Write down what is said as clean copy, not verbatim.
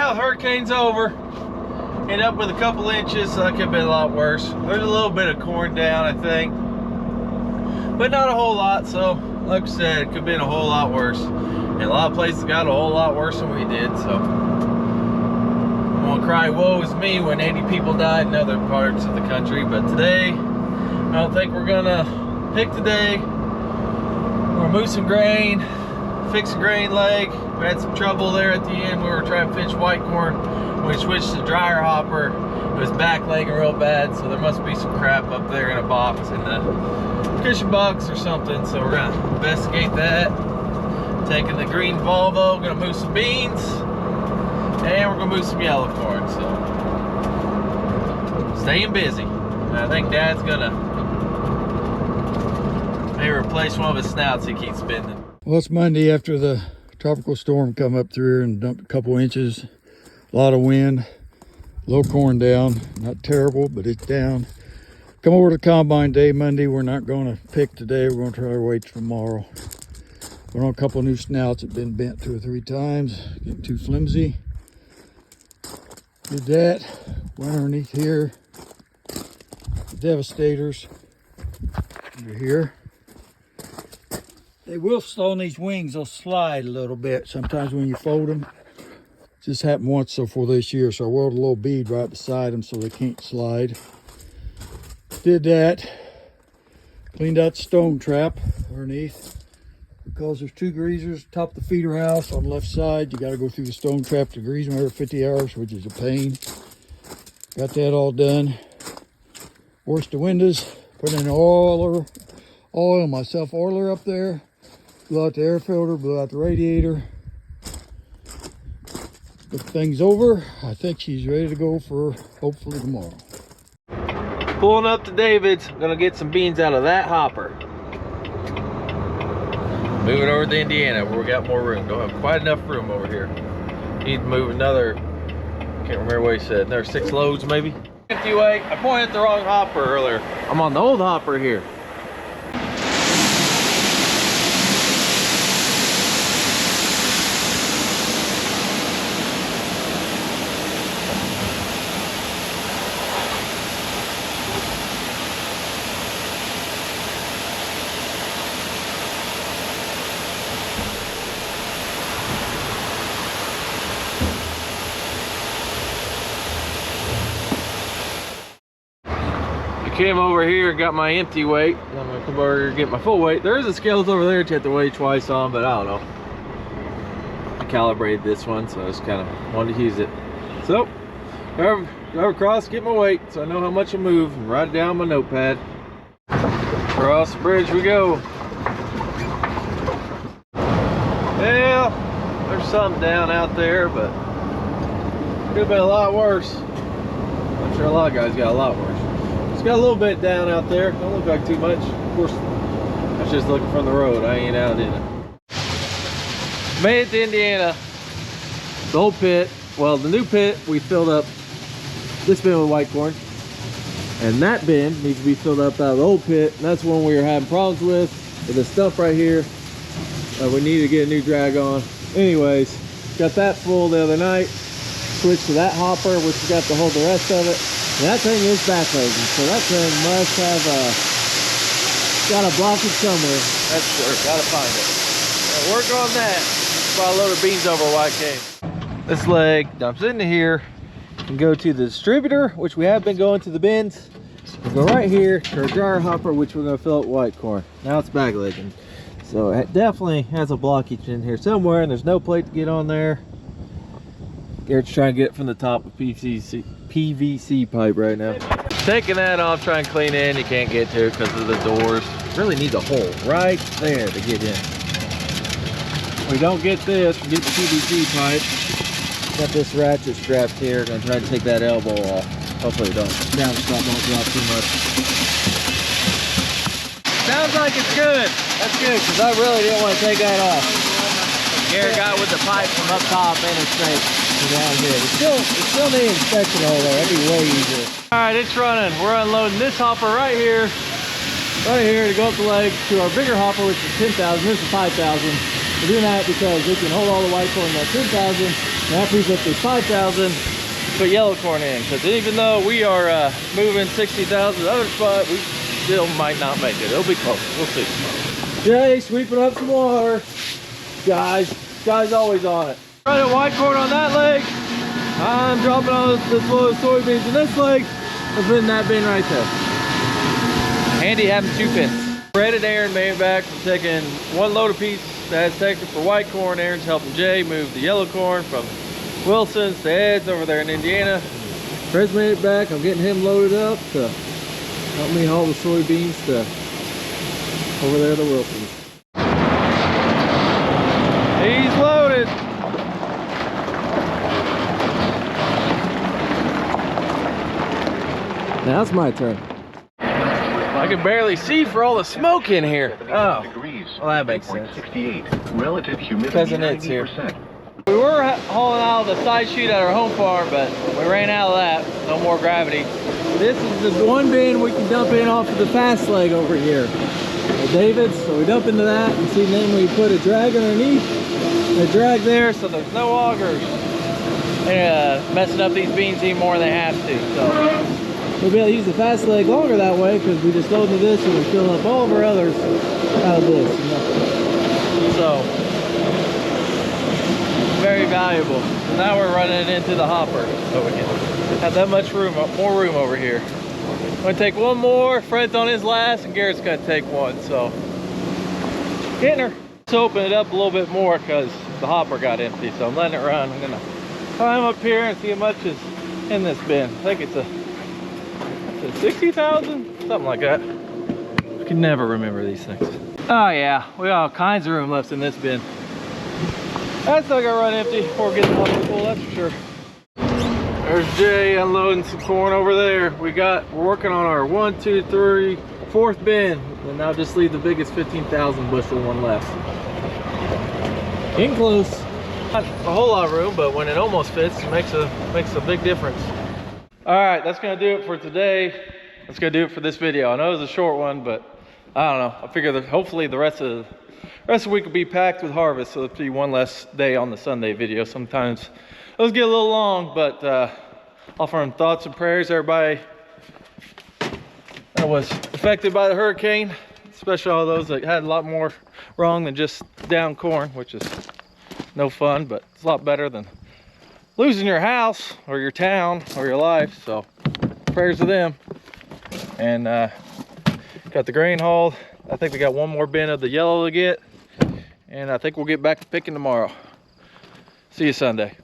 Well, hurricane's over. Ended up with a couple inches, so that could have been a lot worse. There's a little bit of corn down, I think, but not a whole lot. So, like I said, it could have been a whole lot worse. And a lot of places got a whole lot worse than we did. So, I won't cry woe is me when 80 people died in other parts of the country. But today, I don't think we're gonna pick today. We're gonna move some grain, fix a grain leg. We had some trouble there at the end. We were trying to finish white corn. We switched to dryer hopper. It was backlegging real bad, so there must be some crap up there in a box in the cushion box or something. So we're gonna investigate that. Taking the green Volvo, gonna move some beans, and we're gonna move some yellow corn. So staying busy. And I think Dad's gonna maybe replace one of his snouts he keeps spinning. Well, it's Monday after the tropical storm come up through here and dumped a couple inches. A lot of wind, low corn down, not terrible, but it's down. Come over to combine day Monday. We're not going to pick today. We're going to try our weights tomorrow. Put on a couple new snouts that have been bent 2 or 3 times, getting too flimsy. Did that. Went underneath here. The Devastators under here. They will on these wings, they'll slide a little bit sometimes when you fold them. Just happened once so far this year, so I welded a little bead right beside them so they can't slide. Did that. Cleaned out the stone trap underneath. Because there's 2 greasers top of the feeder house on the left side. You got to go through the stone trap to grease them every 50 hours, which is a pain. Got that all done. Washed the windows. Put in oil my self-oiler up there. Blew out the air filter, blew out the radiator. Look things over. I think she's ready to go for hopefully tomorrow. Pulling up to David's. Gonna get some beans out of that hopper. Moving over to Indiana where we got more room. Don't have quite enough room over here. Need to move another, can't remember what he said, another 6 loads maybe. Empty weight. I pointed at the wrong hopper earlier. I'm on the old hopper here. Came over here and got my empty weight. I'm gonna come over here and get my full weight. There is a scales over there that you have to weigh twice on, but I don't know. I calibrated this one, so I just kind of wanted to use it. So, go across, get my weight, so I know how much I move, and write it down on my notepad. Across the bridge we go. Well, there's something down out there, but could have been a lot worse. I'm sure a lot of guys got a lot worse. Got a little bit down out there. Don't look like too much. Of course, I was just looking from the road. I ain't out in it. Made it to Indiana. The old pit. Well, the new pit we filled up this bin with white corn, and that bin needs to be filled up out of the old pit. And that's one we were having problems with this stuff right here. We need to get a new drag on. Anyways, got that full the other night. Switched to that hopper, which we got to hold the rest of it. And that thing is backlegging, so that thing must have got a blockage somewhere. That's sure, gotta find it. I'll work on that while I load the beans over while I came. This leg dumps into here and go to the distributor, which we have been going to the bins. We'll go right here to our dryer hopper, which we're gonna fill up with white corn. Now it's backlegging. So it definitely has a blockage in here somewhere, and there's no plate to get on there. Garrett's trying to get it from the top of PVC pipe right now. Taking that off, trying to clean in. You can't get to it because of the doors. Really needs a hole right there to get in. We don't get this, we get the PVC pipe. Got this ratchet strapped here. Gonna try to take that elbow off. Hopefully it don't. Downspout don't drop too much. Sounds like it's good. That's good, because I really didn't want to take that off. Garrett got with the pipe from up top and it's straight down here. It still needs inspection over there. That'd be way easier. All right, it's running. We're unloading this hopper right here to go up the leg to our bigger hopper, which is 10,000. This is 5,000. We're doing that because we can hold all the white corn in that 10,000. After he's up to 5,000, put yellow corn in. Because even though we are moving 60,000 to the other spot, we still might not make it. It'll be close. We'll see. Jay, sweeping up some water. Guy's always on it. Running white corn on that leg. I'm dropping all this load of soybeans in this leg. I'm putting that bin right there. Handy having 2 bins. Fred and Aaron made it back from taking 1 load apiece that's taken for white corn. Aaron's helping Jay move the yellow corn from Wilson's to Ed's over there in Indiana. Fred's made it back. I'm getting him loaded up to help me haul the soybeans to over there to Wilson's. He's loaded. Now it's my turn. I can barely see for all the smoke in here. Oh, well that makes sense. 68. Relative humidity Cousin Ed's here. We were hauling out the side chute at our home farm, but we ran out of that. No more gravity. This is the one bin we can dump in off of the fast leg over here. David's, so we dump into that, and see, then we put a drag underneath, a drag there, so there's no augers messing up these beans any more than they have to. So we'll be able to use the fast leg longer that way, because we just load into this and we fill up all of our others out of this. So very valuable. Now we're running it into the hopper, so we can have that much room, more room over here. I'm gonna take one more. Fred's on his last, and Garrett's gonna take one. So, getting her. Let's open it up a little bit more because the hopper got empty. So I'm letting it run. I'm gonna climb up here and see how much is in this bin. I think it's a 60,000, something like that. I can never remember these things. Oh yeah, we got all kinds of room left in this bin. That's not gonna run empty before we get the hopper full, that's for sure. There's Jay unloading some corn over there. We're working on our 1, 2, 3, 4th bin. We'll now just leave the biggest 15,000 bushel one left. Getting close. Not a whole lot of room, but when it almost fits, it makes a big difference. All right, that's gonna do it for today. That's gonna do it for this video. I know it was a short one, but I don't know. I figure that hopefully the rest of the week will be packed with harvest, so it'll be one less day on the Sunday video. Sometimes those get a little long, but offering thoughts and prayers, everybody that was affected by the hurricane, especially all those that had a lot more wrong than just down corn, which is no fun, but it's a lot better than losing your house or your town or your life. So prayers to them. And got the grain hauled. I think we got one more bin of the yellow to get, and I think we'll get back to picking tomorrow. See you Sunday.